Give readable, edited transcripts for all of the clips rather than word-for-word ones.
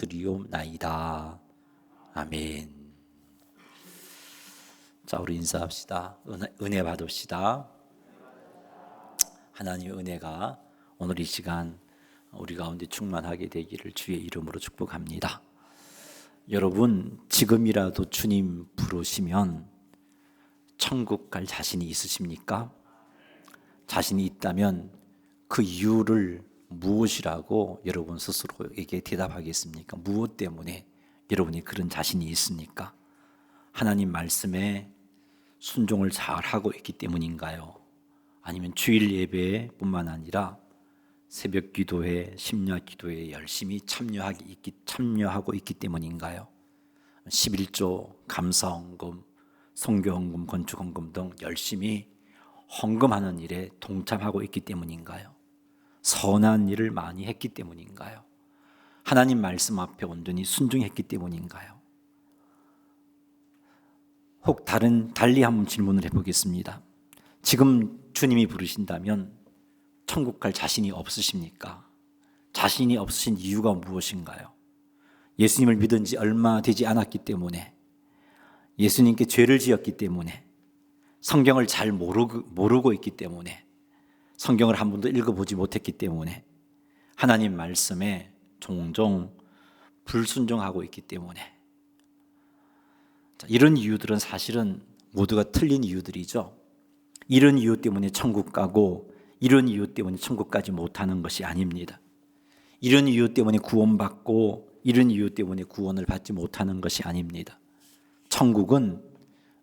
드리옵나이다. 아멘. 자, 우리 인사합시다. 은혜 받읍시다. 하나님의 은혜가 오늘 이 시간 우리 가운데 충만하게 되기를 주의 이름으로 축복합니다. 여러분, 지금이라도 주님 부르시면 천국 갈 자신이 있으십니까? 자신이 있다면 그 이유를 무엇이라고 여러분 스스로에게 대답하겠습니까? 무엇 때문에 여러분이 그런 자신이 있습니까? 하나님 말씀에 순종을 잘하고 있기 때문인가요? 아니면 주일 예배뿐만 아니라 새벽 기도회, 심야 기도에 열심히 참여하고 있기 때문인가요? 11조, 감사헌금, 선교헌금, 건축헌금 등 열심히 헌금하는 일에 동참하고 있기 때문인가요? 선한 일을 많이 했기 때문인가요? 하나님 말씀 앞에 온전히 순종했기 때문인가요? 혹 달리 한번 질문을 해보겠습니다. 지금 주님이 부르신다면 천국 갈 자신이 없으십니까? 자신이 없으신 이유가 무엇인가요? 예수님을 믿은 지 얼마 되지 않았기 때문에, 예수님께 죄를 지었기 때문에, 성경을 잘 모르고 있기 때문에, 성경을 한 번도 읽어보지 못했기 때문에, 하나님 말씀에 종종 불순종하고 있기 때문에, 이런 이유들은 사실은 모두가 틀린 이유들이죠. 이런 이유 때문에 천국 가고 이런 이유 때문에 천국 가지 못하는 것이 아닙니다. 이런 이유 때문에 구원받고 이런 이유 때문에 구원을 받지 못하는 것이 아닙니다. 천국은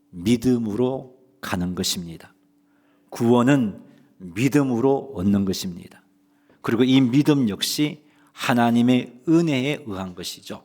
믿음으로 가는 것입니다. 구원은 믿음으로 얻는 것입니다. 그리고 이 믿음 역시 하나님의 은혜에 의한 것이죠.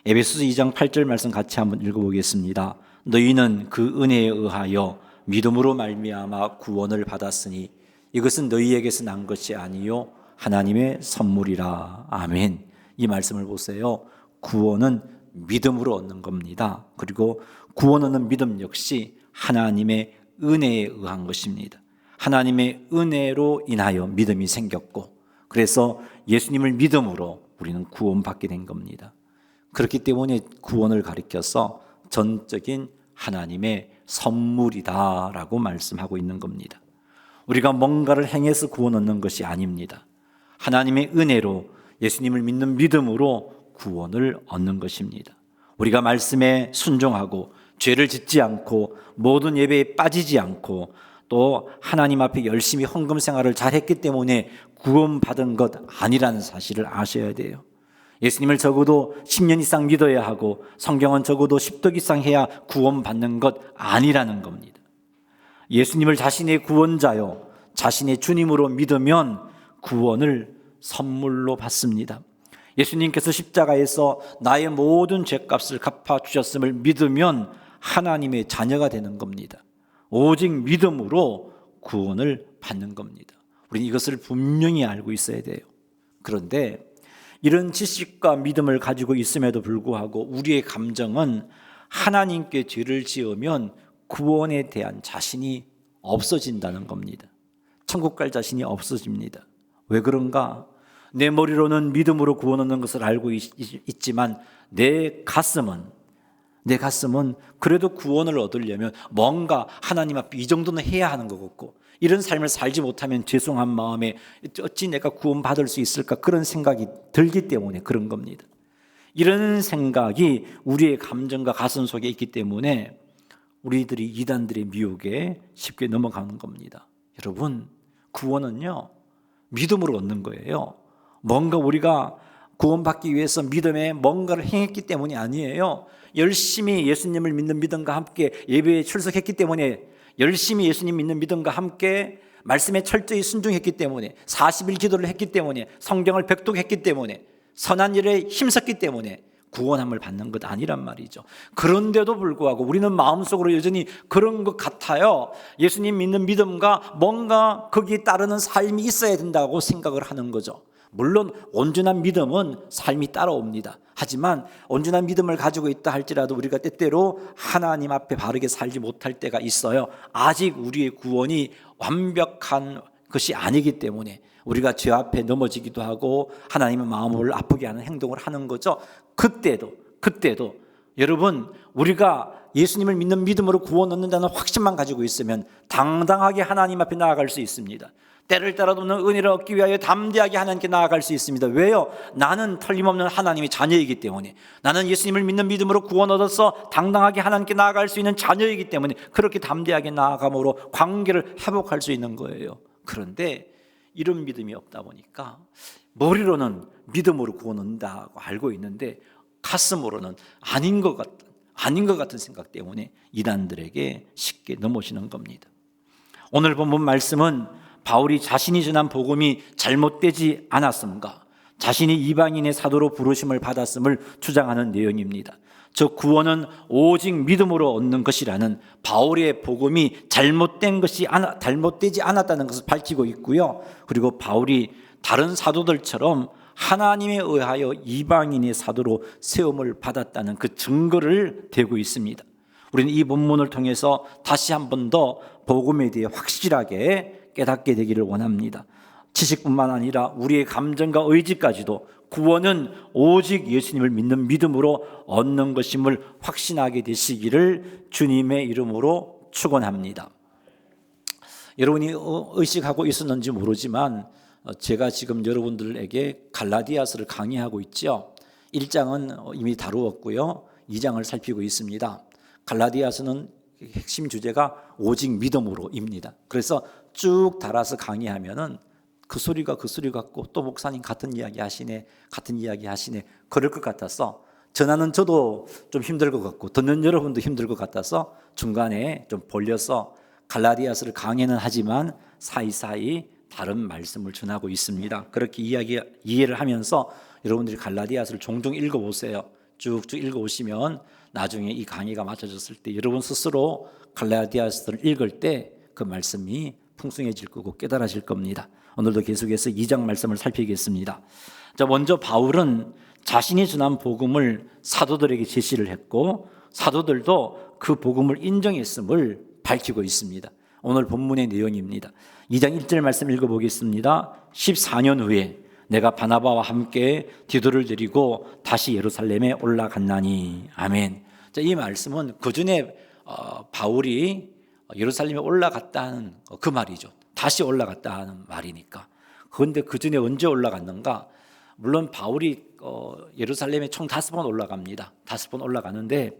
에베소서 2장 8절 말씀 같이 한번 읽어보겠습니다. 너희는 그 은혜에 의하여 믿음으로 말미암아 구원을 받았으니 이것은 너희에게서 난 것이 아니요 하나님의 선물이라. 아멘. 이 말씀을 보세요. 구원은 믿음으로 얻는 겁니다. 그리고 구원 얻는 믿음 역시 하나님의 은혜에 의한 것입니다. 하나님의 은혜로 인하여 믿음이 생겼고, 그래서 예수님을 믿음으로 우리는 구원받게 된 겁니다. 그렇기 때문에 구원을 가리켜서 전적인 하나님의 선물이다라고 말씀하고 있는 겁니다. 우리가 뭔가를 행해서 구원 얻는 것이 아닙니다. 하나님의 은혜로 예수님을 믿는 믿음으로 구원을 얻는 것입니다. 우리가 말씀에 순종하고 죄를 짓지 않고 모든 예배에 빠지지 않고 또 하나님 앞에 열심히 헌금 생활을 잘했기 때문에 구원받은 것 아니라는 사실을 아셔야 돼요. 예수님을 적어도 10년 이상 믿어야 하고 성경은 적어도 10독 이상 해야 구원받는 것 아니라는 겁니다. 예수님을 자신의 구원자요, 자신의 주님으로 믿으면 구원을 선물로 받습니다. 예수님께서 십자가에서 나의 모든 죄값을 갚아주셨음을 믿으면 하나님의 자녀가 되는 겁니다. 오직 믿음으로 구원을 받는 겁니다. 우리는 이것을 분명히 알고 있어야 돼요. 그런데 이런 지식과 믿음을 가지고 있음에도 불구하고 우리의 감정은 하나님께 죄를 지으면 구원에 대한 자신이 없어진다는 겁니다. 천국 갈 자신이 없어집니다. 왜 그런가? 내 머리로는 믿음으로 구원 얻는 것을 알고 있지만 내 가슴은 그래도 구원을 얻으려면 뭔가 하나님 앞에 이 정도는 해야 하는 것 같고, 이런 삶을 살지 못하면 죄송한 마음에 어찌 내가 구원받을 수 있을까, 그런 생각이 들기 때문에 그런 겁니다. 이런 생각이 우리의 감정과 가슴 속에 있기 때문에 우리들이 이단들의 미혹에 쉽게 넘어가는 겁니다. 여러분, 구원은요 믿음으로 얻는 거예요. 뭔가 우리가 구원받기 위해서 믿음에 뭔가를 행했기 때문이 아니에요. 열심히 예수님을 믿는 믿음과 함께 예배에 출석했기 때문에, 열심히 예수님 믿는 믿음과 함께 말씀에 철저히 순종했기 때문에, 40일 기도를 했기 때문에, 성경을 백독했기 때문에, 선한 일에 힘썼기 때문에 구원함을 받는 것 아니란 말이죠. 그런데도 불구하고 우리는 마음속으로 여전히 그런 것 같아요. 예수님 믿는 믿음과 뭔가 거기에 따르는 삶이 있어야 된다고 생각을 하는 거죠. 물론 온전한 믿음은 삶이 따라옵니다. 하지만 온전한 믿음을 가지고 있다 할지라도 우리가 때때로 하나님 앞에 바르게 살지 못할 때가 있어요. 아직 우리의 구원이 완벽한 것이 아니기 때문에 우리가 죄 앞에 넘어지기도 하고 하나님의 마음을 아프게 하는 행동을 하는 거죠. 그때도 여러분, 우리가 예수님을 믿는 믿음으로 구원 얻는다는 확신만 가지고 있으면 당당하게 하나님 앞에 나아갈 수 있습니다. 때를 따라도는 은혜를 얻기 위하여 담대하게 하나님께 나아갈 수 있습니다. 왜요? 나는 틀림없는 하나님의 자녀이기 때문에, 나는 예수님을 믿는 믿음으로 구원 얻어서 당당하게 하나님께 나아갈 수 있는 자녀이기 때문에 그렇게 담대하게 나아감으로 관계를 회복할 수 있는 거예요. 그런데 이런 믿음이 없다 보니까 머리로는 믿음으로 구원 얻는다고 알고 있는데 가슴으로는 아닌 것 같은 생각 때문에 이단들에게 쉽게 넘어지는 겁니다. 오늘 본문 말씀은 바울이 자신이 전한 복음이 잘못되지 않았음과 자신이 이방인의 사도로 부르심을 받았음을 주장하는 내용입니다. 저 구원은 오직 믿음으로 얻는 것이라는 바울의 복음이 잘못되지 않았다는 것을 밝히고 있고요. 그리고 바울이 다른 사도들처럼 하나님에 의하여 이방인의 사도로 세움을 받았다는 그 증거를 대고 있습니다. 우리는 이 본문을 통해서 다시 한 번 더 복음에 대해 확실하게 깨닫게 되기를 원합니다. 지식뿐만 아니라 우리의 감정과 의지까지도 구원은 오직 예수님을 믿는 믿음으로 얻는 것임을 확신하게 되시기를 주님의 이름으로 축원합니다. 여러분이 의식하고 있었는지 모르지만 제가 지금 여러분들에게 갈라디아서를 강의하고 있죠. 1장은 이미 다루었고요. 2장을 살피고 있습니다. 갈라디아서는 핵심 주제가 오직 믿음으로입니다. 그래서 쭉 달아서 강의하면은 그 소리가 같고 또 목사님 같은 이야기 하시네 그럴 것 같아서 전하는 저도 좀 힘들 것 같고 듣는 여러분도 힘들 것 같아서 중간에 좀 벌려서 갈라디아서를 강의는 하지만 사이사이 다른 말씀을 전하고 있습니다. 그렇게 이해를 하면서 여러분들이 갈라디아서를 종종 읽어보세요. 쭉쭉 읽어오시면 나중에 이 강의가 마쳐졌을 때 여러분 스스로 갈라디아서를 읽을 때 그 말씀이 풍성해질 거고 깨달아질 겁니다. 오늘도 계속해서 2장 말씀을 살피겠습니다. 자, 먼저 바울은 자신이 전한 복음을 사도들에게 제시를 했고 사도들도 그 복음을 인정했음을 밝히고 있습니다. 오늘 본문의 내용입니다. 2장 1절 말씀 읽어보겠습니다. 14년 후에 내가 바나바와 함께 디도를 데리고 다시 예루살렘에 올라갔나니. 아멘. 자, 이 말씀은 그전에 바울이 예루살렘에 올라갔다는 그 말이죠. 다시 올라갔다는 말이니까. 그런데 그전에 언제 올라갔는가? 물론 바울이 예루살렘에 총 5번 올라갑니다. 5번 올라가는데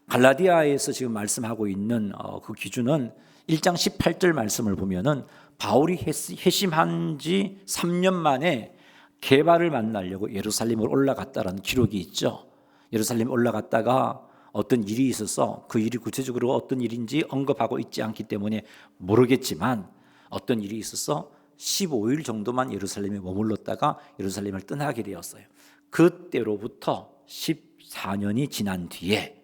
갈라디아에서 지금 말씀하고 있는 그 기준은 1장 18절 말씀을 보면은 바울이 회심한 지 3년 만에 게바를 만나려고 예루살렘으로 올라갔다라는 기록이 있죠. 예루살렘에 올라갔다가 어떤 일이 있어서 그 일이 구체적으로 어떤 일인지 언급하고 있지 않기 때문에 모르겠지만 어떤 일이 있어서 15일 정도만 예루살렘에 머물렀다가 예루살렘을 떠나게 되었어요. 그때로부터 14년이 지난 뒤에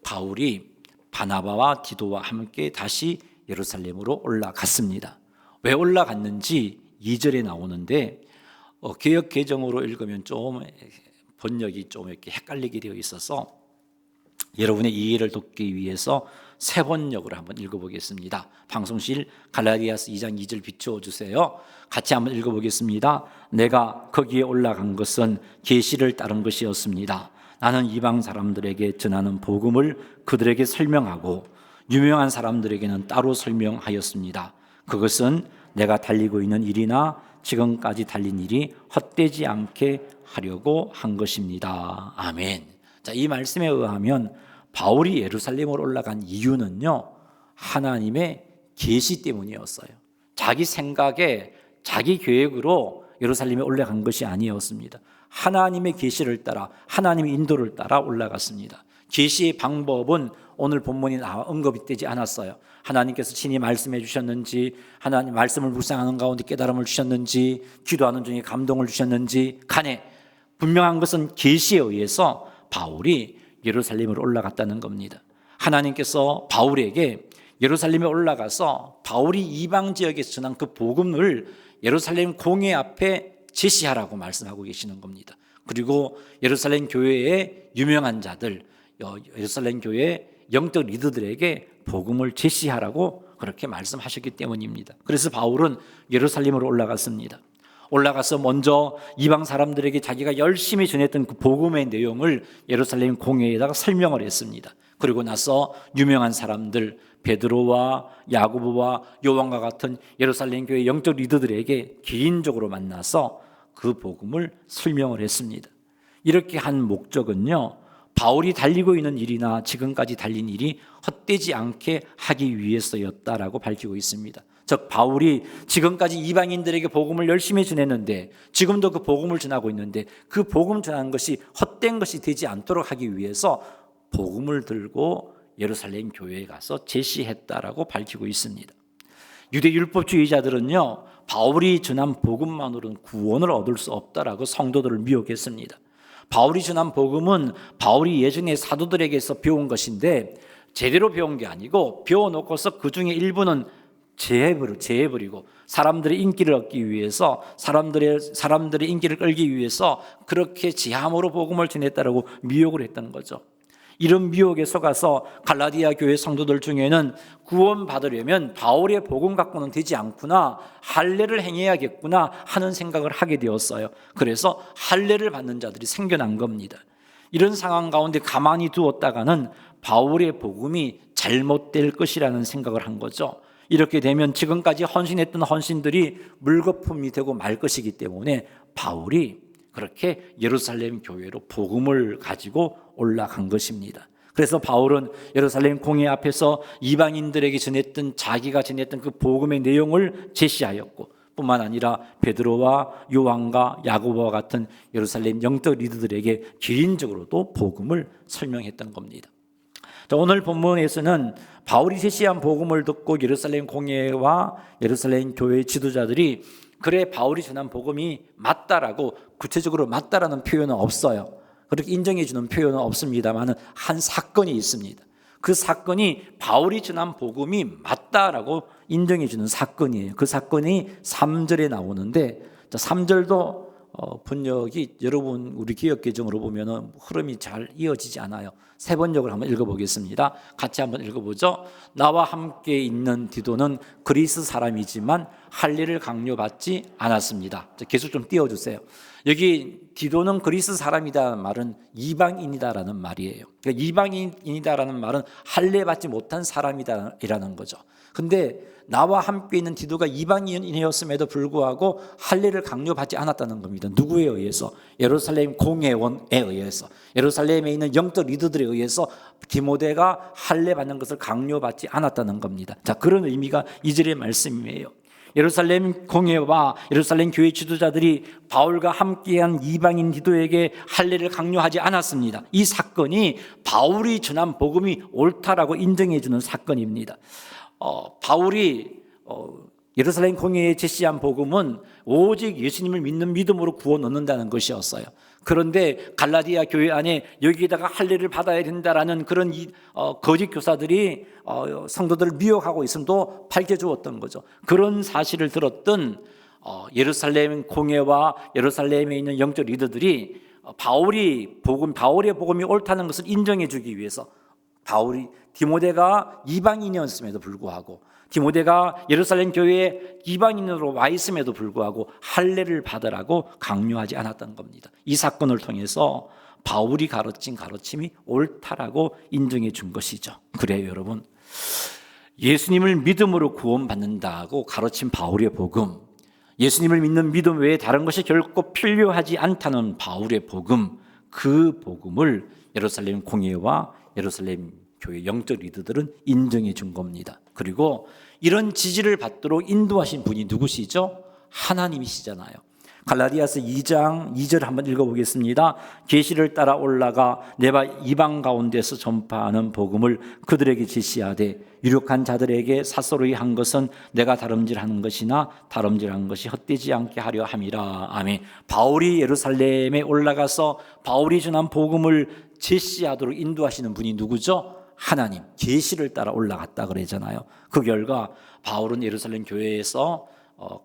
바울이 바나바와 디도와 함께 다시 예루살렘으로 올라갔습니다. 왜 올라갔는지 2절에 나오는데 개역 개정으로 읽으면 좀 번역이 좀 이렇게 헷갈리게 되어 있어서 여러분의 이해를 돕기 위해서 새 번역으로 한번 읽어보겠습니다. 방송실 갈라디아서 2장 2절 비추어 주세요. 같이 한번 읽어보겠습니다. 내가 거기에 올라간 것은 계시를 따른 것이었습니다. 나는 이방 사람들에게 전하는 복음을 그들에게 설명하고 유명한 사람들에게는 따로 설명하였습니다. 그것은 내가 달리고 있는 일이나 지금까지 달린 일이 헛되지 않게 하려고 한 것입니다. 아멘. 자, 이 말씀에 의하면 바울이 예루살렘으로 올라간 이유는요, 하나님의 계시 때문이었어요. 자기 생각에 자기 계획으로 예루살렘에 올라간 것이 아니었습니다. 하나님의 계시를 따라 하나님의 인도를 따라 올라갔습니다. 계시의 방법은 오늘 본문이 언급이 되지 않았어요. 하나님께서 친히 말씀해 주셨는지, 하나님 말씀을 묵상하는 가운데 깨달음을 주셨는지, 기도하는 중에 감동을 주셨는지 간에 분명한 것은 계시에 의해서 바울이 예루살렘으로 올라갔다는 겁니다. 하나님께서 바울에게 예루살렘에 올라가서 바울이 이방 지역에서 전한 그 복음을 예루살렘 공회 앞에 제시하라고 말씀하고 계시는 겁니다. 그리고 예루살렘 교회의 유명한 자들, 예루살렘 교회 영적 리더들에게 복음을 제시하라고 그렇게 말씀하셨기 때문입니다. 그래서 바울은 예루살렘으로 올라갔습니다. 올라가서 먼저 이방 사람들에게 자기가 열심히 전했던 그 복음의 내용을 예루살렘 공회에다가 설명을 했습니다. 그리고 나서 유명한 사람들 베드로와 야고보와 요한과 같은 예루살렘 교회 영적 리더들에게 개인적으로 만나서 그 복음을 설명을 했습니다. 이렇게 한 목적은요, 바울이 달리고 있는 일이나 지금까지 달린 일이 헛되지 않게 하기 위해서였다라고 밝히고 있습니다. 즉 바울이 지금까지 이방인들에게 복음을 열심히 전했는데 지금도 그 복음을 전하고 있는데 그 복음 전하는 것이 헛된 것이 되지 않도록 하기 위해서 복음을 들고 예루살렘 교회에 가서 제시했다라고 밝히고 있습니다. 유대 율법주의자들은요, 바울이 전한 복음만으로는 구원을 얻을 수 없다라고 성도들을 미혹했습니다. 바울이 전한 복음은 바울이 예전에 사도들에게서 배운 것인데 제대로 배운 게 아니고 배워놓고서 그 중에 일부는 제해버리고 사람들의 인기를 얻기 위해서 사람들의 인기를 끌기 위해서 그렇게 제함으로 복음을 전했다라고 미혹을 했던 거죠. 이런 미혹에 속아서 갈라디아 교회 성도들 중에는 구원 받으려면 바울의 복음 갖고는 되지 않구나, 할례를 행해야겠구나 하는 생각을 하게 되었어요. 그래서 할례를 받는 자들이 생겨난 겁니다. 이런 상황 가운데 가만히 두었다가는 바울의 복음이 잘못될 것이라는 생각을 한 거죠. 이렇게 되면 지금까지 헌신했던 헌신들이 물거품이 되고 말 것이기 때문에 바울이 그렇게 예루살렘 교회로 복음을 가지고 올라간 것입니다. 그래서 바울은 예루살렘 공회 앞에서 이방인들에게 자기가 전했던 그 복음의 내용을 제시하였고 뿐만 아니라 베드로와 요한과 야고보와 같은 예루살렘 영적 리더들에게 개인적으로도 복음을 설명했던 겁니다. 오늘 본문에서는 바울이 제시한 복음을 듣고 예루살렘 공회와 예루살렘 교회 지도자들이 그래 바울이 전한 복음이 맞다라고 구체적으로 맞다라는 표현은 없어요. 그렇게 인정해 주는 표현은 없습니다만 한 사건이 있습니다. 그 사건이 바울이 전한 복음이 맞다라고 인정해 주는 사건이에요. 그 사건이 3절에 나오는데 3절도 번역이 여러분 우리 기역개정으로 보면 흐름이 잘 이어지지 않아요. 세 번역을 한번 읽어보겠습니다. 같이 한번 읽어보죠. 나와 함께 있는 디도는 그리스 사람이지만 할례를 강요받지 않았습니다. 계속 좀 띄워주세요. 여기 디도는 그리스 사람이다라는 말은 이방인이다라는 말이에요. 그러니까 이방인이다라는 말은 할례 받지 못한 사람이다라는 거죠. 근데 나와 함께 있는 디도가 이방인이었음에도 불구하고 할례를 강요받지 않았다는 겁니다. 누구에 의해서? 예루살렘 공회원에 의해서, 예루살렘에 있는 영적 리더들에 의해서 디모데가 할례 받는 것을 강요받지 않았다는 겁니다. 자, 그런 의미가 2절의 말씀이에요. 예루살렘 공회와 예루살렘 교회 지도자들이 바울과 함께한 이방인 디도에게 할례를 강요하지 않았습니다. 이 사건이 바울이 전한 복음이 옳다라고 인정해 주는 사건입니다. 바울이 예루살렘 공회에 제시한 복음은 오직 예수님을 믿는 믿음으로 구원 얻는다는 것이었어요. 그런데 갈라디아 교회 안에 여기에다가 할례를 받아야 된다라는 그런 거짓 교사들이 성도들을 미혹하고 있음도 밝혀주었던 거죠. 그런 사실을 들었던 예루살렘 공회와 예루살렘에 있는 영적 리더들이 바울의 복음이 옳다는 것을 인정해 주기 위해서 디모데가 이방인이었음에도 불구하고 디모데가 예루살렘 교회에 이방인으로 와 있음에도 불구하고 할례를 받으라고 강요하지 않았던 겁니다. 이 사건을 통해서 바울이 가르친 가르침이 옳다라고 인정해 준 것이죠. 그래요, 여러분. 예수님을 믿음으로 구원받는다고 가르친 바울의 복음, 예수님을 믿는 믿음 외에 다른 것이 결코 필요하지 않다는 바울의 복음, 그 복음을 예루살렘 공회와 예루살렘 교회 영적 리더들은 인정해 준 겁니다. 그리고 이런 지지를 받도록 인도하신 분이 누구시죠? 하나님이시잖아요. 갈라디아서 2장 2절 한번 읽어보겠습니다. 계시를 따라 올라가 내가 이방 가운데서 전파하는 복음을 그들에게 제시하되 유력한 자들에게 사소로이 한 것은 내가 다름질하는 것이나 다름질한 것이 헛되지 않게 하려 함이라. 아멘. 바울이 예루살렘에 올라가서 바울이 전한 복음을 제시하도록 인도하시는 분이 누구죠? 하나님. 계시를 따라 올라갔다 그러잖아요. 그 결과 바울은 예루살렘 교회에서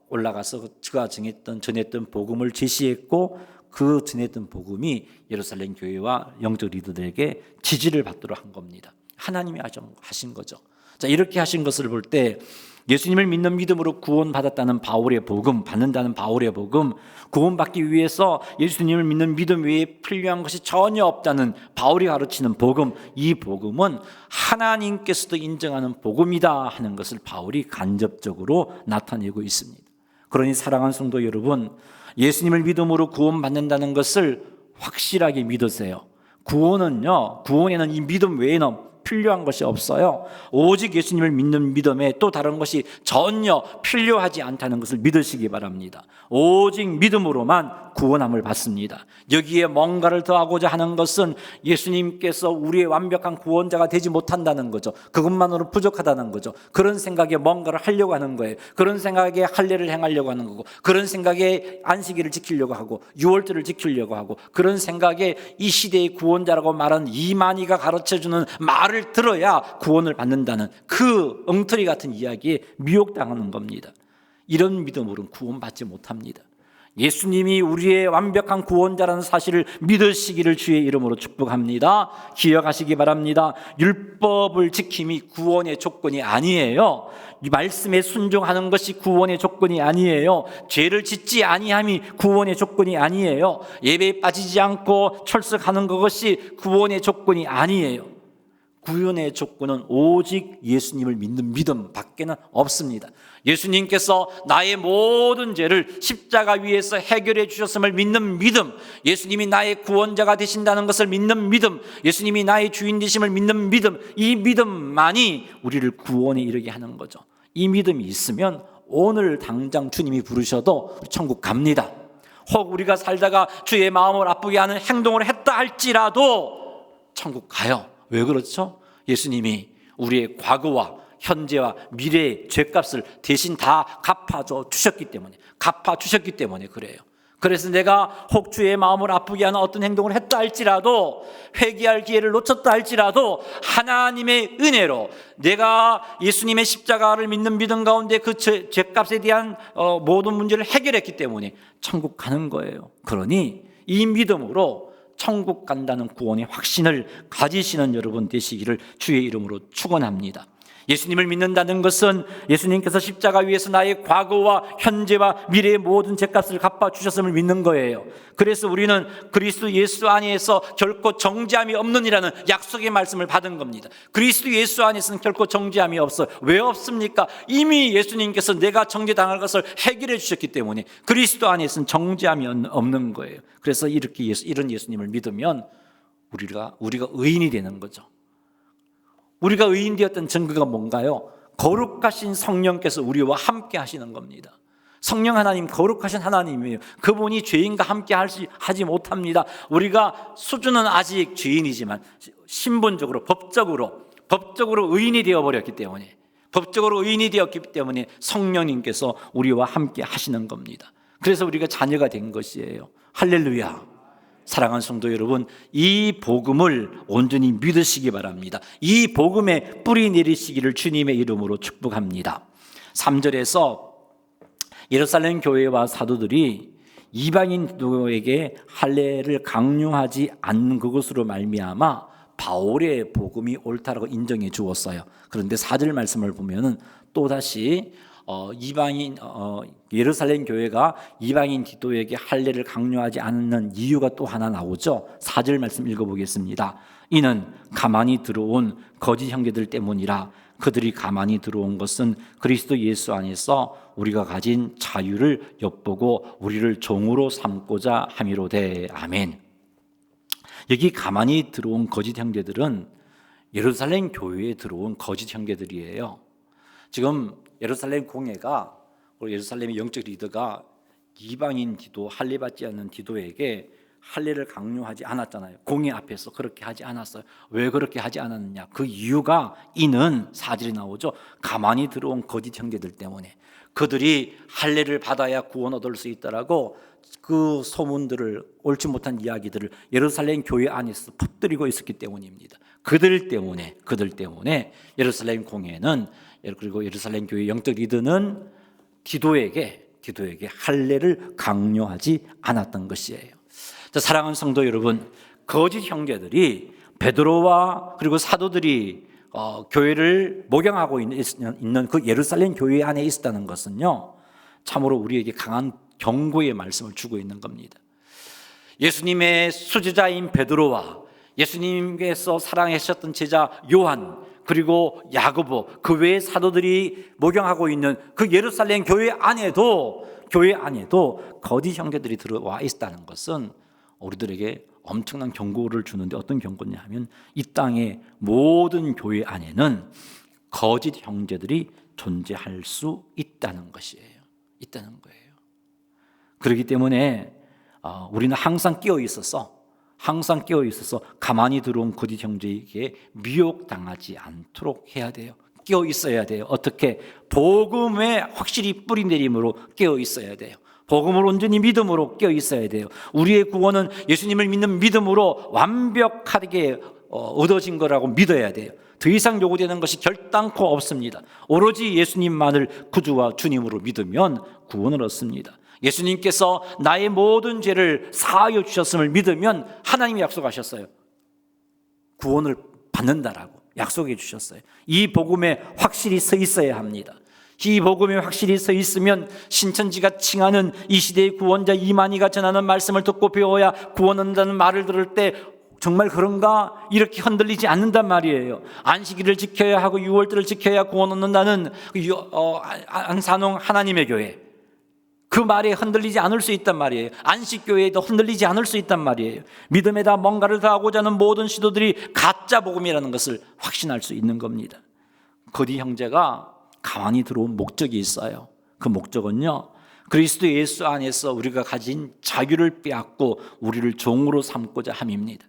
올라가서 그가 전했던 복음을 제시했고 그 전했던 복음이 예루살렘 교회와 영적 리더들에게 지지를 받도록 한 겁니다. 하나님이 하신 거죠. 자, 이렇게 하신 것을 볼 때 예수님을 믿는 믿음으로 구원받았다는 바울의 복음, 받는다는 바울의 복음, 구원받기 위해서 예수님을 믿는 믿음 외에 필요한 것이 전혀 없다는 바울이 가르치는 복음, 이 복음은 하나님께서도 인정하는 복음이다 하는 것을 바울이 간접적으로 나타내고 있습니다. 그러니 사랑하는 성도 여러분, 예수님을 믿음으로 구원받는다는 것을 확실하게 믿으세요. 구원에는 이 믿음 외에는 필요한 것이 없어요. 오직 예수님을 믿는 믿음에 또 다른 것이 전혀 필요하지 않다는 것을 믿으시기 바랍니다. 오직 믿음으로만 구원함을 받습니다. 여기에 뭔가를 더하고자 하는 것은 예수님께서 우리의 완벽한 구원자가 되지 못한다는 거죠. 그것만으로 부족하다는 거죠. 그런 생각에 뭔가를 하려고 하는 거예요. 그런 생각에 할례를 행하려고 하는 거고, 그런 생각에 안식일을 지키려고 하고, 유월절을 지키려고 하고, 그런 생각에 이 시대의 구원자라고 말하는 이만희가 가르쳐주는 말을 들어야 구원을 받는다는 그 엉터리 같은 이야기에 미혹당하는 겁니다. 이런 믿음으로는 구원받지 못합니다. 예수님이 우리의 완벽한 구원자라는 사실을 믿으시기를 주의 이름으로 축복합니다. 기억하시기 바랍니다. 율법을 지킴이 구원의 조건이 아니에요. 이 말씀에 순종하는 것이 구원의 조건이 아니에요. 죄를 짓지 아니함이 구원의 조건이 아니에요. 예배에 빠지지 않고 철석하는 것이 구원의 조건이 아니에요. 구원의 조건은 오직 예수님을 믿는 믿음 밖에는 없습니다. 예수님께서 나의 모든 죄를 십자가 위에서 해결해 주셨음을 믿는 믿음, 예수님이 나의 구원자가 되신다는 것을 믿는 믿음, 예수님이 나의 주인 되심을 믿는 믿음, 이 믿음만이 우리를 구원에 이르게 하는 거죠. 이 믿음이 있으면 오늘 당장 주님이 부르셔도 천국 갑니다. 혹 우리가 살다가 주의 마음을 아프게 하는 행동을 했다 할지라도 천국 가요. 왜 그렇죠? 예수님이 우리의 과거와 현재와 미래의 죄값을 대신 다 갚아주셨기 때문에 그래요. 그래서 내가 혹 주의 마음을 아프게 하는 어떤 행동을 했다 할지라도, 회개할 기회를 놓쳤다 할지라도 하나님의 은혜로 내가 예수님의 십자가를 믿는 믿음 가운데 그 죄값에 대한 모든 문제를 해결했기 때문에 천국 가는 거예요. 그러니 이 믿음으로 천국 간다는 구원의 확신을 가지시는 여러분 되시기를 주의 이름으로 축원합니다. 예수님을 믿는다는 것은 예수님께서 십자가 위에서 나의 과거와 현재와 미래의 모든 죄값을 갚아주셨음을 믿는 거예요. 그래서 우리는 그리스도 예수 안에서 결코 정죄함이 없느니라는 약속의 말씀을 받은 겁니다. 그리스도 예수 안에서는 결코 정죄함이 없어요. 왜 없습니까? 이미 예수님께서 내가 정죄당할 것을 해결해 주셨기 때문에 그리스도 안에서는 정죄함이 없는 거예요. 그래서 이런 예수님을 믿으면 우리가 의인이 되는 거죠. 우리가 의인 되었던 증거가 뭔가요? 거룩하신 성령께서 우리와 함께 하시는 겁니다. 성령 하나님 거룩하신 하나님이에요. 그분이 죄인과 함께 하지 못합니다. 우리가 수준은 아직 죄인이지만 신분적으로 법적으로 의인이 되어버렸기 때문에 성령님께서 우리와 함께 하시는 겁니다. 그래서 우리가 자녀가 된 것이에요. 할렐루야. 사랑하는 성도 여러분, 이 복음을 온전히 믿으시기 바랍니다. 이 복음에 뿌리 내리시기를 주님의 이름으로 축복합니다. 3절에서 예루살렘 교회와 사도들이 이방인 기도에게 할례를 강요하지 않는 그것으로 말미암아 바울의 복음이 옳다라고 인정해 주었어요. 그런데 4절 말씀을 보면은 또다시 예루살렘 교회가 이방인 기도에게 할례를 강요하지 않는 이유가 또 하나 나오죠. 4절 말씀 읽어보겠습니다. 이는 가만히 들어온 거짓 형제들 때문이라. 그들이 가만히 들어온 것은 그리스도 예수 안에서 우리가 가진 자유를 엿보고 우리를 종으로 삼고자 함이로되. 아멘. 여기 가만히 들어온 거짓 형제들은 예루살렘 교회에 들어온 거짓 형제들이에요. 지금 예루살렘 공회가, 예루살렘의 영적 리더가 이방인 디도, 할례 받지 않는 디도에게 할례를 강요하지 않았잖아요. 공회 앞에서 그렇게 하지 않았어요. 왜 그렇게 하지 않았느냐? 그 이유가 이는 4절이 나오죠. 가만히 들어온 거짓 형제들 때문에. 그들이 할례를 받아야 구원 얻을 수 있다라고 그 소문들을, 옳지 못한 이야기들을 예루살렘 교회 안에서 퍼뜨리고 있었기 때문입니다. 그들 때문에 예루살렘 공회는, 그리고 예루살렘 교회 영적 리더는 디도에게 할례를 강요하지 않았던 것이에요. 자, 사랑하는 성도 여러분, 거짓 형제들이 베드로와 그리고 사도들이 교회를 목양하고 있는 그 예루살렘 교회 안에 있었다는 것은요, 참으로 우리에게 강한 경고의 말씀을 주고 있는 겁니다. 예수님의 수제자인 베드로와 예수님께서 사랑하셨던 제자 요한, 그리고 야고보, 그 외의 사도들이 목양하고 있는 그 예루살렘 교회 안에도 거짓 형제들이 들어와 있다는 것은 우리들에게 엄청난 경고를 주는데, 어떤 경고냐 하면 이 땅의 모든 교회 안에는 거짓 형제들이 존재할 수 있다는 것이에요. 있다는 거예요. 그렇기 때문에 우리는 항상 깨어 있어서 가만히 들어온 거짓 형제에게 미혹당하지 않도록 해야 돼요. 깨어 있어야 돼요. 어떻게? 복음에 확실히 뿌리 내림으로 깨어 있어야 돼요. 복음을 온전히 믿음으로 깨어 있어야 돼요. 우리의 구원은 예수님을 믿는 믿음으로 완벽하게 얻어진 거라고 믿어야 돼요. 더 이상 요구되는 것이 결단코 없습니다. 오로지 예수님만을 구주와 주님으로 믿으면 구원을 얻습니다. 예수님께서 나의 모든 죄를 사하여 주셨음을 믿으면 하나님이 약속하셨어요. 구원을 받는다라고 약속해 주셨어요. 이 복음에 확실히 서 있어야 합니다. 이 복음에 확실히 서 있으면 신천지가 칭하는 이 시대의 구원자 이만희가 전하는 말씀을 듣고 배워야 구원 얻는다는 말을 들을 때 정말 그런가? 이렇게 흔들리지 않는단 말이에요. 안식일을 지켜야 하고 6월절을 지켜야 구원 얻는다는 안산홍 하나님의 교회, 그 말에 흔들리지 않을 수 있단 말이에요. 안식교회에도 흔들리지 않을 수 있단 말이에요. 믿음에다 뭔가를 더하고자 하는 모든 시도들이 가짜 복음이라는 것을 확신할 수 있는 겁니다. 거짓 형제가 가만히 들어온 목적이 있어요. 그 목적은요, 그리스도 예수 안에서 우리가 가진 자유를 빼앗고 우리를 종으로 삼고자 함입니다.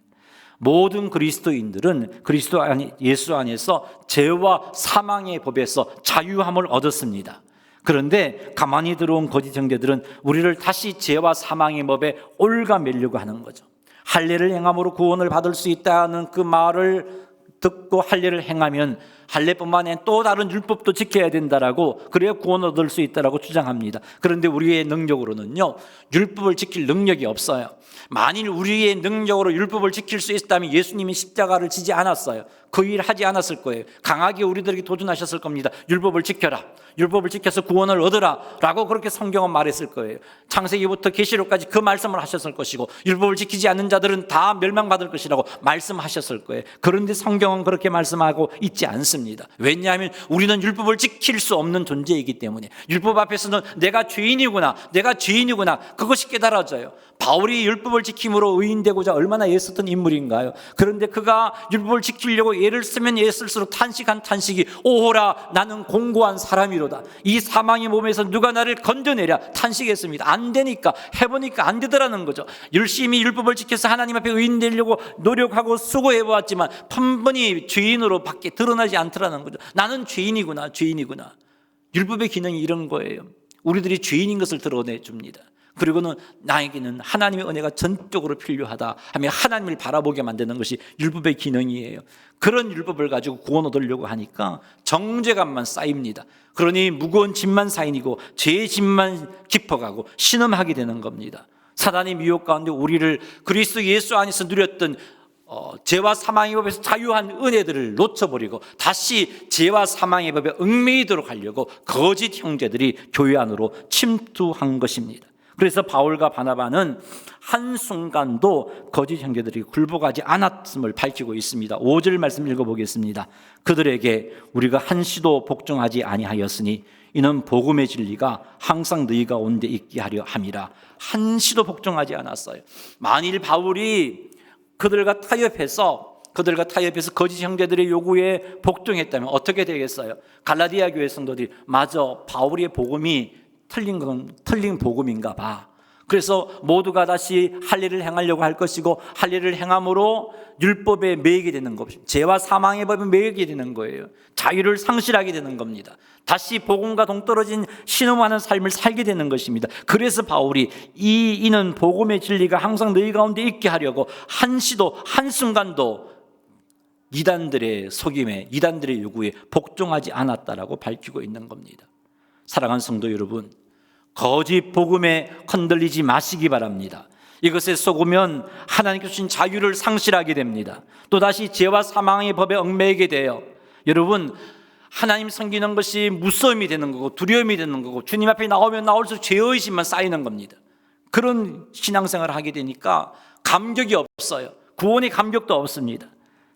모든 그리스도인들은 그리스도 예수 안에서 죄와 사망의 법에서 자유함을 얻었습니다. 그런데 가만히 들어온 거짓 형제들은 우리를 다시 죄와 사망의 법에 올가매려고 하는 거죠. 할례를 행함으로 구원을 받을 수 있다는 그 말을 듣고 할례를 행하면 할례뿐만 아니라 또 다른 율법도 지켜야 된다라고, 그래야 구원을 얻을 수 있다라고 주장합니다. 그런데 우리의 능력으로는요, 율법을 지킬 능력이 없어요. 만일 우리의 능력으로 율법을 지킬 수 있다면 예수님이 십자가를 지지 않았어요. 그 일 하지 않았을 거예요. 강하게 우리들에게 도전하셨을 겁니다. 율법을 지켜라, 율법을 지켜서 구원을 얻으라 라고 그렇게 성경은 말했을 거예요. 창세기부터 계시록까지 그 말씀을 하셨을 것이고, 율법을 지키지 않는 자들은 다 멸망받을 것이라고 말씀하셨을 거예요. 그런데 성경은 그렇게 말씀하고 있지 않습니다. 왜냐하면 우리는 율법을 지킬 수 없는 존재이기 때문에, 율법 앞에서는 내가 죄인이구나 그것이 깨달아져요. 바울이 율법을 지킴으로 의인되고자 얼마나 애썼던 인물인가요? 그런데 그가 율법을 지키려고 애를 쓰면 애 쓸수록 탄식한 탄식이, 오호라 나는 공고한 사람이로다, 이 사망의 몸에서 누가 나를 건져내랴 탄식했습니다. 안 되니까, 해보니까 안 되더라는 거죠. 열심히 율법을 지켜서 하나님 앞에 의인 되려고 노력하고 수고해보았지만 번번이 죄인으로 밖에 드러나지 않더라는 거죠. 나는 죄인이구나. 율법의 기능이 이런 거예요. 우리들이 죄인인 것을 드러내줍니다. 그리고는 나에게는 하나님의 은혜가 전적으로 필요하다 하며 하나님을 바라보게 만드는 것이 율법의 기능이에요. 그런 율법을 가지고 구원 얻으려고 하니까 정죄감만 쌓입니다. 그러니 무거운 짐만 쌓이고 죄의 짐만 깊어가고 신음하게 되는 겁니다. 사단의 미혹 가운데 우리를 그리스도 예수 안에서 누렸던 죄와 사망의 법에서 자유한 은혜들을 놓쳐버리고 다시 죄와 사망의 법에 얽매이도록 하려고 거짓 형제들이 교회 안으로 침투한 것입니다. 그래서 바울과 바나바는 한순간도 거짓 형제들이 굴복하지 않았음을 밝히고 있습니다. 5절 말씀 읽어보겠습니다. 그들에게 우리가 한시도 복종하지 아니하였으니 이는 복음의 진리가 항상 너희 가운데 있게 하려 함이라. 한시도 복종하지 않았어요. 만일 바울이 그들과 타협해서 거짓 형제들의 요구에 복종했다면 어떻게 되겠어요? 갈라디아 교회 성도들이 맞아, 바울의 복음이 틀린 복음인가 봐. 그래서 모두가 다시 할례를 행하려고 할 것이고, 할례를 행함으로 율법에 매이게 되는 것입니다. 죄와 사망의 법에 매이게 되는 거예요. 자유를 상실하게 되는 겁니다. 다시 복음과 동떨어진 신음하는 삶을 살게 되는 것입니다. 그래서 바울이 이는 복음의 진리가 항상 너희 가운데 있게 하려고 한시도 한순간도 이단들의 속임에, 이단들의 요구에 복종하지 않았다라고 밝히고 있는 겁니다. 사랑하는 성도 여러분, 거짓 복음에 흔들리지 마시기 바랍니다. 이것에 속으면 하나님께서 주신 자유를 상실하게 됩니다. 또다시 죄와 사망의 법에 얽매이게 돼요. 여러분, 하나님 섬기는 것이 무서움이 되는 거고 두려움이 되는 거고 주님 앞에 나오면 나올수록 죄의식만 쌓이는 겁니다. 그런 신앙생활을 하게 되니까 감격이 없어요. 구원의 감격도 없습니다.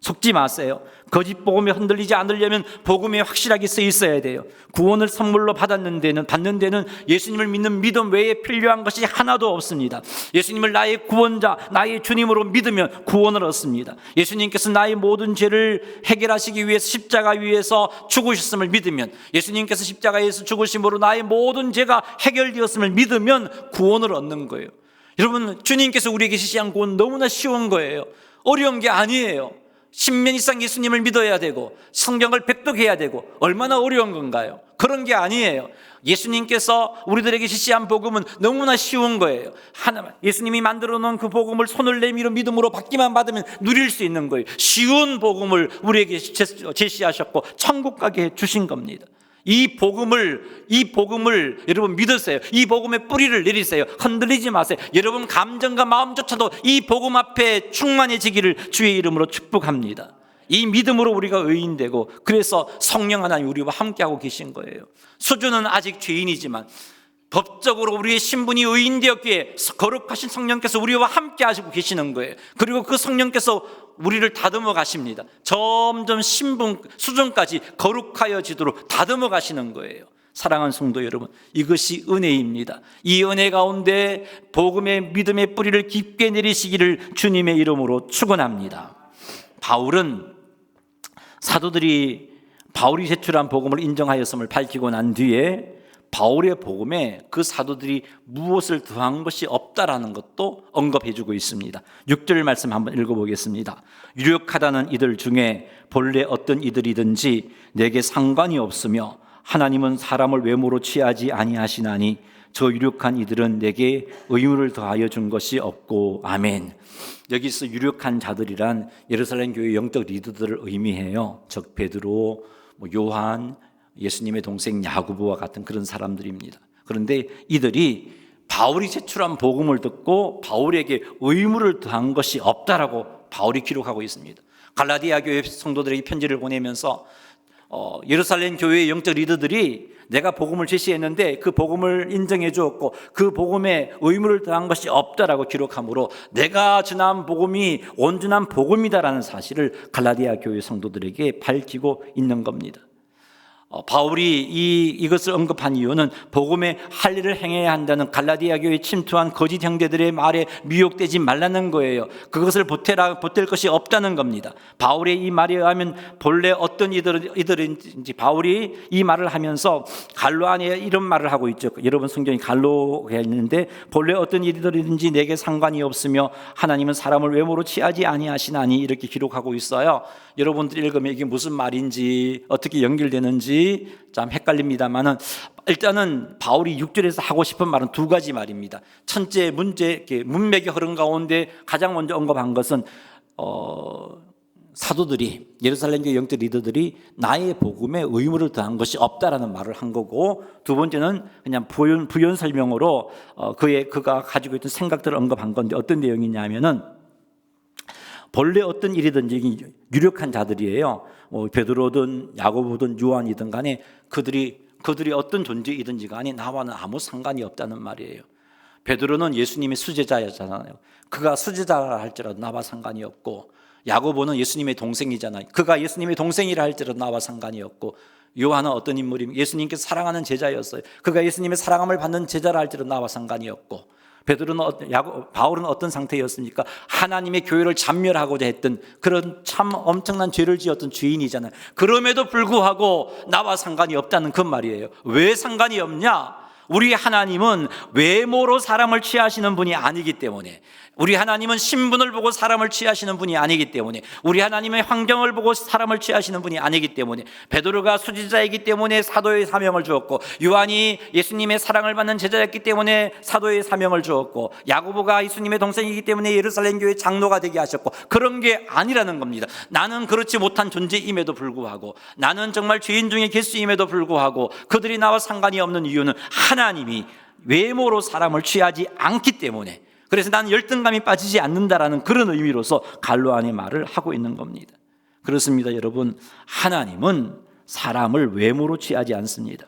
속지 마세요. 거짓 복음에 흔들리지 않으려면 복음에 확실하게 써 있어야 돼요. 구원을 선물로 받는 데는 예수님을 믿는 믿음 외에 필요한 것이 하나도 없습니다. 예수님을 나의 구원자, 나의 주님으로 믿으면 구원을 얻습니다. 예수님께서 나의 모든 죄를 해결하시기 위해서 십자가 위에서 죽으셨음을 믿으면, 예수님께서 십자가에서 죽으심으로 나의 모든 죄가 해결되었음을 믿으면 구원을 얻는 거예요. 여러분, 주님께서 우리에게 지시한 구원 너무나 쉬운 거예요. 어려운 게 아니에요. 10년 이상 예수님을 믿어야 되고 성경을 백독해야 되고 얼마나 어려운 건가요? 그런 게 아니에요. 예수님께서 우리들에게 지시한 복음은 너무나 쉬운 거예요. 예수님이 만들어 놓은 그 복음을 손을 내밀어 믿음으로 받기만 받으면 누릴 수 있는 거예요. 쉬운 복음을 우리에게 제시하셨고 천국 가게 해 주신 겁니다. 이 복음을 여러분 믿으세요. 이 복음의 뿌리를 내리세요. 흔들리지 마세요. 여러분 감정과 마음조차도 이 복음 앞에 충만해지기를 주의 이름으로 축복합니다. 이 믿음으로 우리가 의인되고, 그래서 성령 하나님 우리와 함께하고 계신 거예요. 수준은 아직 죄인이지만 법적으로 우리의 신분이 의인되었기에 거룩하신 성령께서 우리와 함께 하시고 계시는 거예요. 그리고 그 성령께서 우리를 다듬어 가십니다. 점점 신분 수준까지 거룩하여지도록 다듬어 가시는 거예요. 사랑하는 성도 여러분, 이것이 은혜입니다. 이 은혜 가운데 복음의 믿음의 뿌리를 깊게 내리시기를 주님의 이름으로 축원합니다. 사도들이 바울이 제출한 복음을 인정하였음을 밝히고 난 뒤에 바울의 복음에 그 사도들이 무엇을 더한 것이 없다라는 것도 언급해주고 있습니다. 6절 말씀 한번 읽어보겠습니다. 유력하다는 이들 중에 본래 어떤 이들이든지 내게 상관이 없으며 하나님은 사람을 외모로 취하지 아니하시나니 저 유력한 이들은 내게 의무를 더하여 준 것이 없고. 아멘. 여기서 유력한 자들이란 예루살렘 교회 영적 리더들을 의미해요. 즉 베드로, 요한, 예수님의 동생 야고보와 같은 그런 사람들입니다. 그런데 이들이 바울이 제출한 복음을 듣고 바울에게 의무를 더한 것이 없다라고 바울이 기록하고 있습니다. 갈라디아 교회 성도들에게 편지를 보내면서 예루살렘 교회의 영적 리더들이 내가 복음을 제시했는데 그 복음을 인정해 주었고 그 복음에 의무를 더한 것이 없다라고 기록하므로 내가 전한 복음이 온전한 복음이다라는 사실을 갈라디아 교회 성도들에게 밝히고 있는 겁니다. 바울이 이것을 언급한 이유는 복음의 할 일을 행해야 한다는 갈라디아 교회에 침투한 거짓 형제들의 말에 미혹되지 말라는 거예요. 그것을 보탤 것이 없다는 겁니다. 바울의 이 말에 의하면 본래 어떤 이들인지 바울이 이 말을 하면서 갈로 안에 이런 말을 하고 있죠. 여러분 성경이 갈로가 있는데 본래 어떤 이들이든지 내게 상관이 없으며 하나님은 사람을 외모로 취하지 아니하시나니 이렇게 기록하고 있어요. 여러분들이 읽으면 이게 무슨 말인지 어떻게 연결되는지 참 헷갈립니다만은 일단은 바울이 6절에서 하고 싶은 말은 두 가지 말입니다. 첫째 문맥의 흐름 가운데 가장 먼저 언급한 것은 사도들이 예루살렘 교회 영적 리더들이 나의 복음에 의무를 더한 것이 없다라는 말을 한 거고, 두 번째는 그냥 부연 설명으로 그가 가지고 있던 생각들을 언급한 건데 어떤 내용이냐면은 본래 어떤 일이든지 유력한 자들이에요. 베드로든 야고보든 요한이든 간에 그들이 어떤 존재이든지 간에 나와는 아무 상관이 없다는 말이에요. 베드로는 예수님의 수제자였잖아요. 그가 수제자라 할지라도 나와 상관이 없고, 야고보는 예수님의 동생이잖아요. 그가 예수님의 동생이라 할지라도 나와 상관이 없고, 요한은 어떤 인물이면 예수님께서 사랑하는 제자였어요. 그가 예수님의 사랑함을 받는 제자라 할지라도 나와 상관이 없고, 바울은 어떤 상태였습니까? 하나님의 교회를 잔멸하고자 했던 그런 참 엄청난 죄를 지었던 죄인이잖아요. 그럼에도 불구하고 나와 상관이 없다는 그 말이에요. 왜 상관이 없냐? 우리 하나님은 외모로 사람을 취하시는 분이 아니기 때문에, 우리 하나님은 신분을 보고 사람을 취하시는 분이 아니기 때문에, 우리 하나님의 환경을 보고 사람을 취하시는 분이 아니기 때문에, 베드로가 수지자이기 때문에 사도의 사명을 주었고, 요한이 예수님의 사랑을 받는 제자였기 때문에 사도의 사명을 주었고, 야고보가 예수님의 동생이기 때문에 예루살렘 교회 장로가 되게 하셨고, 그런 게 아니라는 겁니다. 나는 그렇지 못한 존재임에도 불구하고, 나는 정말 죄인 중에 개수임에도 불구하고 그들이 나와 상관이 없는 이유는 하나님이 외모로 사람을 취하지 않기 때문에, 그래서 나는 열등감이 빠지지 않는다라는 그런 의미로서 갈로 안의 말을 하고 있는 겁니다. 그렇습니다, 여러분. 하나님은 사람을 외모로 취하지 않습니다.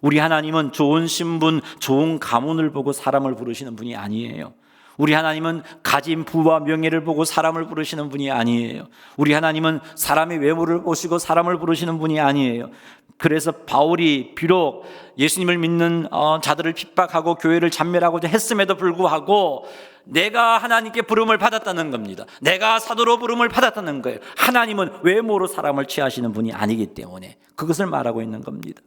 우리 하나님은 좋은 신분, 좋은 가문을 보고 사람을 부르시는 분이 아니에요. 우리 하나님은 가진 부와 명예를 보고 사람을 부르시는 분이 아니에요. 우리 하나님은 사람의 외모를 보시고 사람을 부르시는 분이 아니에요. 그래서 바울이 비록 예수님을 믿는 자들을 핍박하고 교회를 잔멸하고자 했음에도 불구하고 내가 하나님께 부름을 받았다는 겁니다. 내가 사도로 부름을 받았다는 거예요. 하나님은 외모로 사람을 취하시는 분이 아니기 때문에 그것을 말하고 있는 겁니다.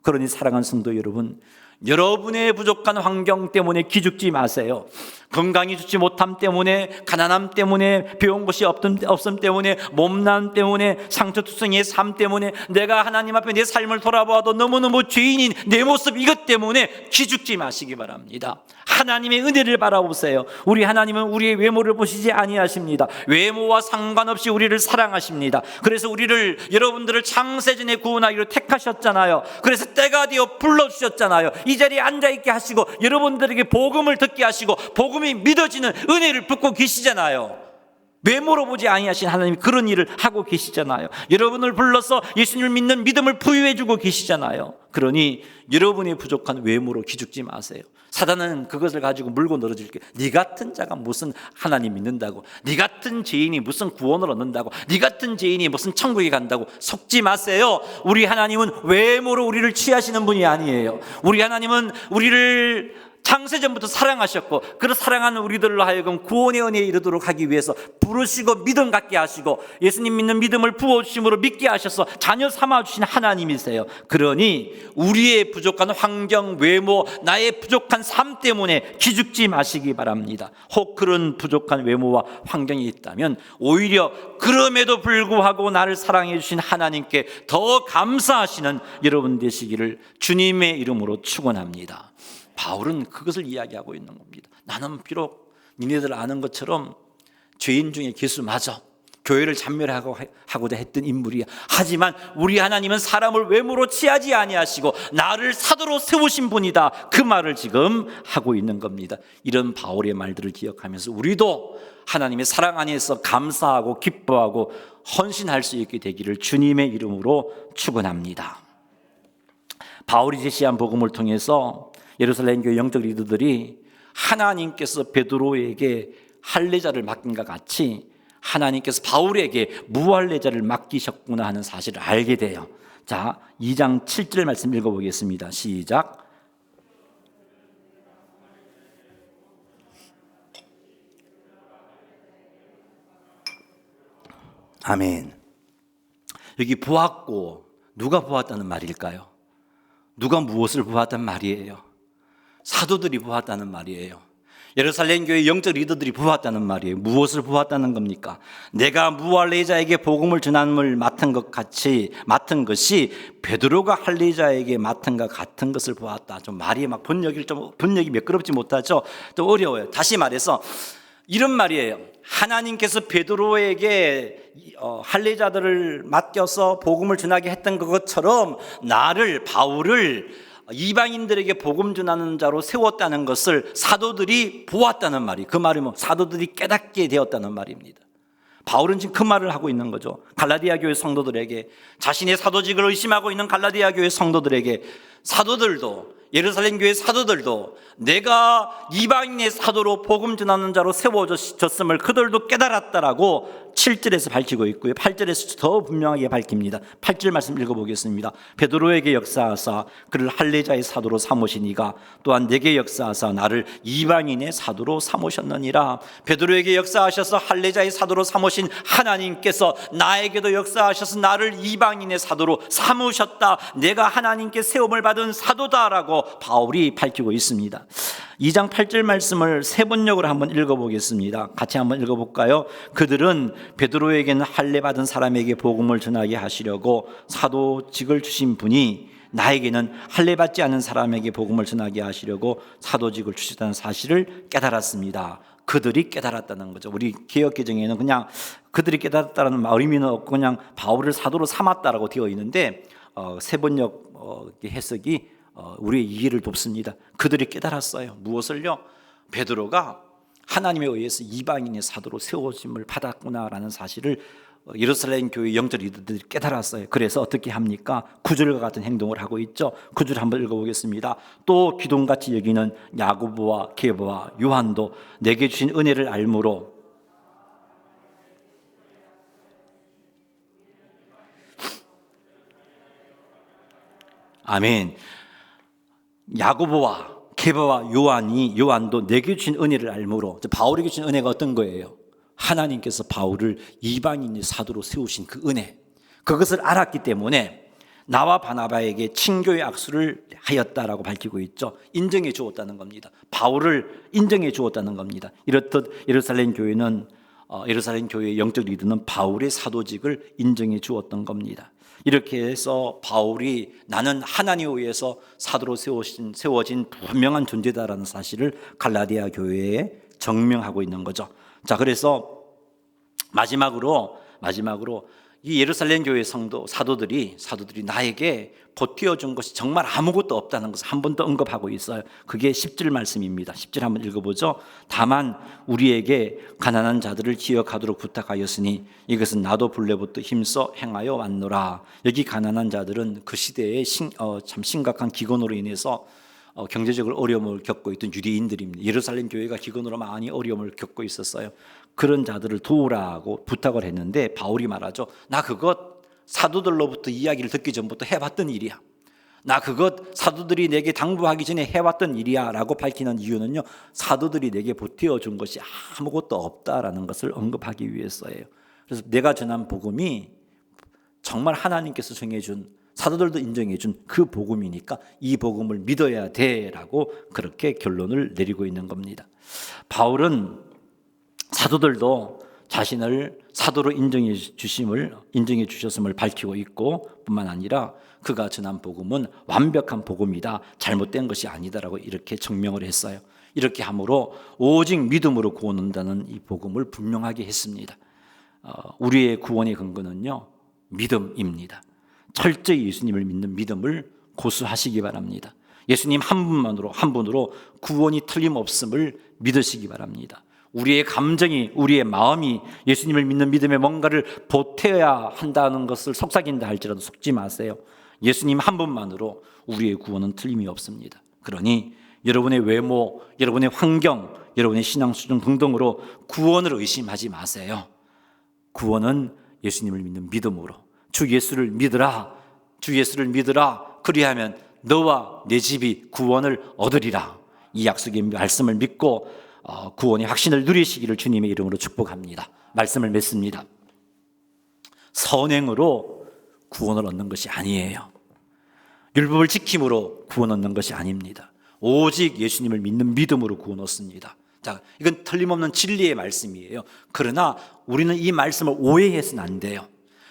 그러니 사랑하는 성도 여러분, 여러분의 부족한 환경 때문에 기죽지 마세요. 건강이 좋지 못함 때문에, 가난함 때문에, 배운 것이 없음 때문에, 몸난 때문에, 상처투성이의 삶 때문에, 내가 하나님 앞에 내 삶을 돌아보아도 너무너무 죄인인 내 모습, 이것 때문에 기죽지 마시기 바랍니다. 하나님의 은혜를 바라보세요. 우리 하나님은 우리의 외모를 보시지 아니하십니다. 외모와 상관없이 우리를 사랑하십니다. 그래서 우리를, 여러분들을 창세전에 구원하기로 택하셨잖아요. 그래서 때가 되어 불러주셨잖아요. 이 자리에 앉아있게 하시고 여러분들에게 복음을 듣게 하시고 복음이 믿어지는 은혜를 붓고 계시잖아요. 외모로 보지 아니하신 하나님이 그런 일을 하고 계시잖아요. 여러분을 불러서 예수님을 믿는 믿음을 부여해 주고 계시잖아요. 그러니 여러분의 부족한 외모로 기죽지 마세요. 사단은 그것을 가지고 물고 늘어질게. 네 같은 자가 무슨 하나님 믿는다고, 네 같은 죄인이 무슨 구원을 얻는다고, 네 같은 죄인이 무슨 천국에 간다고 속지 마세요. 우리 하나님은 외모로 우리를 취하시는 분이 아니에요. 우리 하나님은 우리를 창세전부터 사랑하셨고, 그 사랑하는 우리들로 하여금 구원의 은혜에 이르도록 하기 위해서 부르시고 믿음 갖게 하시고 예수님 믿는 믿음을 부어주심으로 믿게 하셔서 자녀 삼아주신 하나님이세요. 그러니 우리의 부족한 환경, 외모, 나의 부족한 삶 때문에 기죽지 마시기 바랍니다. 혹 그런 부족한 외모와 환경이 있다면 오히려 그럼에도 불구하고 나를 사랑해 주신 하나님께 더 감사하시는 여러분 되시기를 주님의 이름으로 축원합니다. 바울은 그것을 이야기하고 있는 겁니다. 나는 비록 니네들 아는 것처럼 죄인 중에 기수마저 교회를 잔멸하고자 했던 인물이야. 하지만 우리 하나님은 사람을 외모로 취하지 아니하시고 나를 사도로 세우신 분이다. 그 말을 지금 하고 있는 겁니다. 이런 바울의 말들을 기억하면서 우리도 하나님의 사랑 안에서 감사하고 기뻐하고 헌신할 수 있게 되기를 주님의 이름으로 축원합니다. 바울이 제시한 복음을 통해서 예루살렘 교회 영적 리더들이 하나님께서 베드로에게 할례자를 맡긴 것 같이 하나님께서 바울에게 무할례자를 맡기셨구나 하는 사실을 알게 돼요. 자, 2장 7절 말씀 읽어보겠습니다. 시작. 아멘. 여기 보았고, 누가 보았다는 말일까요? 누가 무엇을 보았단 말이에요? 사도들이 보았다는 말이에요. 예루살렘 교회 영적 리더들이 보았다는 말이에요. 무엇을 보았다는 겁니까? 내가 무할례자에게 복음을 전함을 맡은 것이 베드로가 할례자에게 맡은 것 같은 것을 보았다. 좀 말이 막 번역이 매끄럽지 못하죠. 또 어려워요. 다시 말해서 이런 말이에요. 하나님께서 베드로에게 할례자들을 맡겨서 복음을 전하게 했던 것처럼 나를, 바울을 이방인들에게 복음 전하는 자로 세웠다는 것을 사도들이 보았다는 말이, 그 말이 사도들이 깨닫게 되었다는 말입니다. 바울은 지금 그 말을 하고 있는 거죠. 갈라디아 교회 성도들에게, 자신의 사도직을 의심하고 있는 갈라디아 교회 성도들에게, 사도들도, 예루살렘 교회 사도들도 내가 이방인의 사도로 복음 전하는 자로 세워졌음을 그들도 깨달았다라고 7절에서 밝히고 있고요. 8절에서 더 분명하게 밝힙니다. 8절 말씀 읽어보겠습니다. 베드로에게 역사하사 그를 할례자의 사도로 삼으시니가 또한 내게 역사하사 나를 이방인의 사도로 삼으셨느니라. 베드로에게 역사하셔서 할례자의 사도로 삼으신 하나님께서 나에게도 역사하셔서 나를 이방인의 사도로 삼으셨다. 내가 하나님께 세움을 받은 사도다라고 바울이 밝히고 있습니다. 2장 8절 말씀을 세 번역으로 한번 읽어보겠습니다. 같이 한번 읽어볼까요? 그들은 베드로에게는 할례 받은 사람에게 복음을 전하게 하시려고 사도직을 주신 분이 나에게는 할례 받지 않은 사람에게 복음을 전하게 하시려고 사도직을 주셨다는 사실을 깨달았습니다. 그들이 깨달았다는 거죠. 우리 개역개정에는 그냥 그들이 깨달았다는 의미는 없고 그냥 바울을 사도로 삼았다라고 되어 있는데 세 번역 해석이 우리의 이해를 돕습니다. 그들이 깨달았어요. 무엇을요? 베드로가 하나님에 의해서 이방인의 사도로 세워짐을 받았구나라는 사실을 예루살렘 교회 영적 리더들이 깨달았어요. 그래서 어떻게 합니까? 구절과 같은 행동을 하고 있죠. 구절 한번 읽어보겠습니다. 또 기둥같이 여기는 야고보와 게바와 요한도 내게 주신 은혜를 알므로. 아멘. 야고보와 게바와 요한도 내게 주신 은혜를 알므로. 바울에게 주신 은혜가 어떤 거예요? 하나님께서 바울을 이방인의 사도로 세우신 그 은혜, 그것을 알았기 때문에 나와 바나바에게 친교의 악수를 하였다라고 밝히고 있죠. 인정해 주었다는 겁니다. 바울을 인정해 주었다는 겁니다. 이렇듯 예루살렘 교회의 영적 리더는 바울의 사도직을 인정해 주었던 겁니다. 이렇게 해서 바울이 나는 하나님에 의해서 사도로 세워진 분명한 존재다라는 사실을 갈라디아 교회에 증명하고 있는 거죠. 자, 그래서 마지막으로 이 예루살렘 교회 사도들이 나에게 보태어준 것이 정말 아무것도 없다는 것을 한 번 더 언급하고 있어요. 그게 10절 말씀입니다. 10절 한번 읽어보죠. 다만 우리에게 가난한 자들을 기억하도록 부탁하였으니 이것은 나도 본래부터 힘써 행하여 왔노라. 여기 가난한 자들은 그 시대에 참 심각한 기근으로 인해서 경제적으로 어려움을 겪고 있던 유대인들입니다. 예루살렘 교회가 기근으로 많이 어려움을 겪고 있었어요. 그런 자들을 도우라고 부탁을 했는데 바울이 말하죠. 나 그것 사도들로부터 이야기를 듣기 전부터 해봤던 일이야. 나 그것 사도들이 내게 당부하기 전에 해왔던 일이야 라고 밝히는 이유는요, 사도들이 내게 보태어준 것이 아무것도 없다라는 것을 언급하기 위해서예요. 그래서 내가 전한 복음이 정말 하나님께서 정해준, 사도들도 인정해준 그 복음이니까 이 복음을 믿어야 돼라고 그렇게 결론을 내리고 있는 겁니다. 바울은 사도들도 자신을 사도로 인정해 주셨음을 밝히고 있고, 뿐만 아니라 그가 전한 복음은 완벽한 복음이다, 잘못된 것이 아니다라고 이렇게 증명을 했어요. 이렇게 함으로 오직 믿음으로 구원 얻는다는 이 복음을 분명하게 했습니다. 우리의 구원의 근거는요, 믿음입니다. 철저히 예수님을 믿는 믿음을 고수하시기 바랍니다. 예수님 한 분으로 구원이 틀림없음을 믿으시기 바랍니다. 우리의 감정이, 우리의 마음이 예수님을 믿는 믿음에 뭔가를 보태야 한다는 것을 속삭인다 할지라도 속지 마세요. 예수님 한 분만으로 우리의 구원은 틀림이 없습니다. 그러니 여러분의 외모, 여러분의 환경, 여러분의 신앙 수준 등등으로 구원을 의심하지 마세요. 구원은 예수님을 믿는 믿음으로, 주 예수를 믿으라, 그리하면 너와 내 집이 구원을 얻으리라. 이 약속의 말씀을 믿고 구원의 확신을 누리시기를 주님의 이름으로 축복합니다. 말씀을 맺습니다. 선행으로 구원을 얻는 것이 아니에요. 율법을 지킴으로 구원 얻는 것이 아닙니다. 오직 예수님을 믿는 믿음으로 구원 얻습니다. 자, 이건 틀림없는 진리의 말씀이에요. 그러나 우리는 이 말씀을 오해해서는 안 돼요.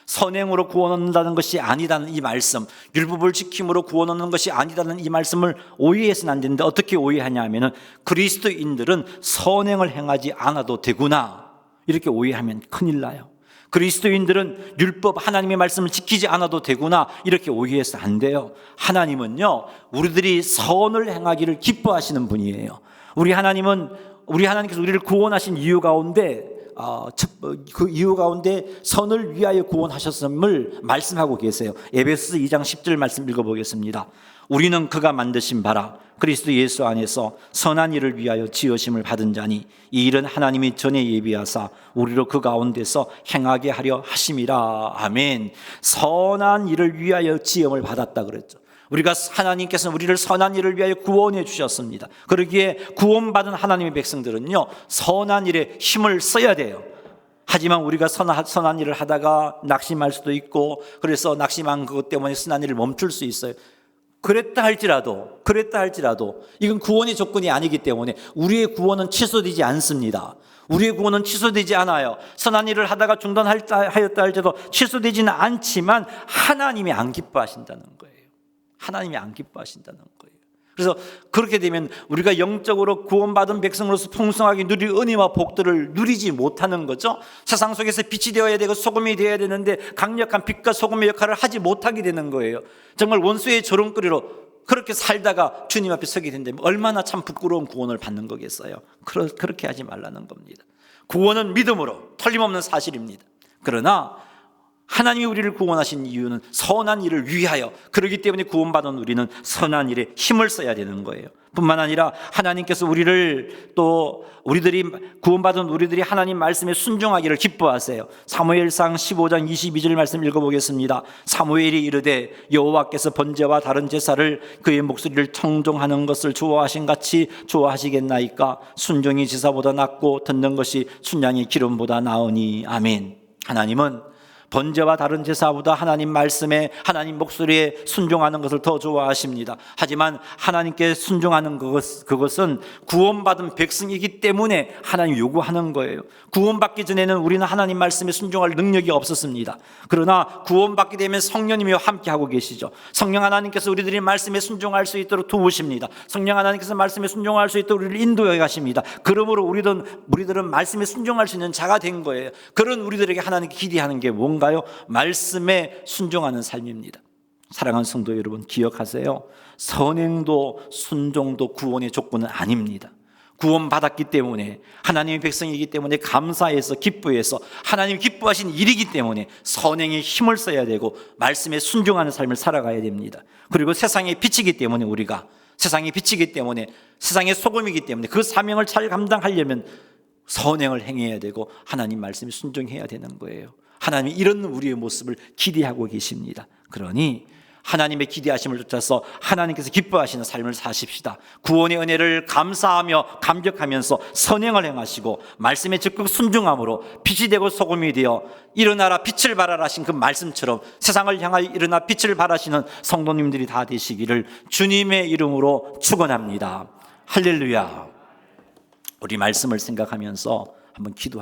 선행으로 구원 얻는다는 것이 아니다는 이 말씀, 율법을 지킴으로 구원 얻는 것이 아니다는 이 말씀을 오해해서는 안 되는데, 어떻게 오해하냐 하면은 그리스도인들은 선행을 행하지 않아도 되구나, 이렇게 오해하면 큰일 나요. 그리스도인들은 율법, 하나님의 말씀을 지키지 않아도 되구나, 이렇게 오해해서 안 돼요. 하나님은요, 우리들이 선을 행하기를 기뻐하시는 분이에요. 우리 하나님께서 우리를 구원하신 이유 가운데 그 이유 가운데 선을 위하여 구원하셨음을 말씀하고 계세요. 에베소서 2장 10절 말씀 읽어보겠습니다. 우리는 그가 만드신 바라 그리스도 예수 안에서 선한 일을 위하여 지으심을 받은 자니 이 일은 하나님이 전에 예비하사 우리로 그 가운데서 행하게 하려 하심이라. 아멘. 선한 일을 위하여 지음을 받았다 그랬죠. 하나님께서는 우리를 선한 일을 위하여 구원해 주셨습니다. 그러기에 구원받은 하나님의 백성들은요, 선한 일에 힘을 써야 돼요. 하지만 우리가 선한 일을 하다가 낙심할 수도 있고, 그래서 낙심한 그것 때문에 선한 일을 멈출 수 있어요. 그랬다 할지라도 이건 구원의 조건이 아니기 때문에 우리의 구원은 취소되지 않습니다. 우리의 구원은 취소되지 않아요. 선한 일을 하다가 중단하였다 할지라도 취소되지는 않지만 하나님이 안 기뻐하신다는 거예요. 하나님이 안 기뻐하신다는 거예요. 그래서 그렇게 되면 우리가 영적으로 구원받은 백성으로서 풍성하게 누릴 은혜와 복들을 누리지 못하는 거죠. 세상 속에서 빛이 되어야 되고 소금이 되어야 되는데 강력한 빛과 소금의 역할을 하지 못하게 되는 거예요. 정말 원수의 조롱거리로 그렇게 살다가 주님 앞에 서게 된다면 얼마나 참 부끄러운 구원을 받는 거겠어요. 그렇게 하지 말라는 겁니다. 구원은 믿음으로 틀림없는 사실입니다. 그러나 하나님이 우리를 구원하신 이유는 선한 일을 위하여, 그렇기 때문에 구원받은 우리는 선한 일에 힘을 써야 되는 거예요. 뿐만 아니라 하나님께서 우리들이 구원받은 우리들이 하나님 말씀에 순종하기를 기뻐하세요. 사무엘상 15장 22절 말씀 읽어보겠습니다. 사무엘이 이르되 여호와께서 번제와 다른 제사를 그의 목소리를 청종하는 것을 좋아하신 같이 좋아하시겠나이까. 순종이 제사보다 낫고 듣는 것이 순양의 기름보다 나으니. 아멘. 하나님은 번제와 다른 제사보다 하나님 말씀에, 하나님 목소리에 순종하는 것을 더 좋아하십니다. 하지만 하나님께 순종하는 그것은 구원받은 백성이기 때문에 하나님 요구하는 거예요. 구원받기 전에는 우리는 하나님 말씀에 순종할 능력이 없었습니다. 그러나 구원받게 되면 성령님이 함께하고 계시죠. 성령 하나님께서 우리들이 말씀에 순종할 수 있도록 도우십니다. 성령 하나님께서 말씀에 순종할 수 있도록 우리를 인도해 가십니다. 그러므로 우리들은 말씀에 순종할 수 있는 자가 된 거예요. 그런 우리들에게 하나님께 기대하는 게 뭔가요? 말씀에 순종하는 삶입니다. 사랑하는 성도 여러분, 기억하세요. 선행도 순종도 구원의 조건은 아닙니다. 구원받았기 때문에, 하나님의 백성이기 때문에 감사해서 기뻐해서 하나님 기뻐하신 일이기 때문에 선행에 힘을 써야 되고 말씀에 순종하는 삶을 살아가야 됩니다. 그리고 세상의 빛이기 때문에, 우리가 세상의 빛이기 때문에, 세상의 소금이기 때문에 그 사명을 잘 감당하려면 선행을 행해야 되고 하나님 말씀에 순종해야 되는 거예요. 하나님이 이런 우리의 모습을 기대하고 계십니다. 그러니 하나님의 기대하심을 쫓아서 하나님께서 기뻐하시는 삶을 사십시다. 구원의 은혜를 감사하며 감격하면서 선행을 행하시고 말씀에 적극 순종함으로 빛이 되고 소금이 되어 일어나라 빛을 발하라 하신 그 말씀처럼 세상을 향하여 일어나 빛을 발하시는 성도님들이 다 되시기를 주님의 이름으로 축원합니다. 할렐루야. 우리 말씀을 생각하면서 한번 기도하겠습니다.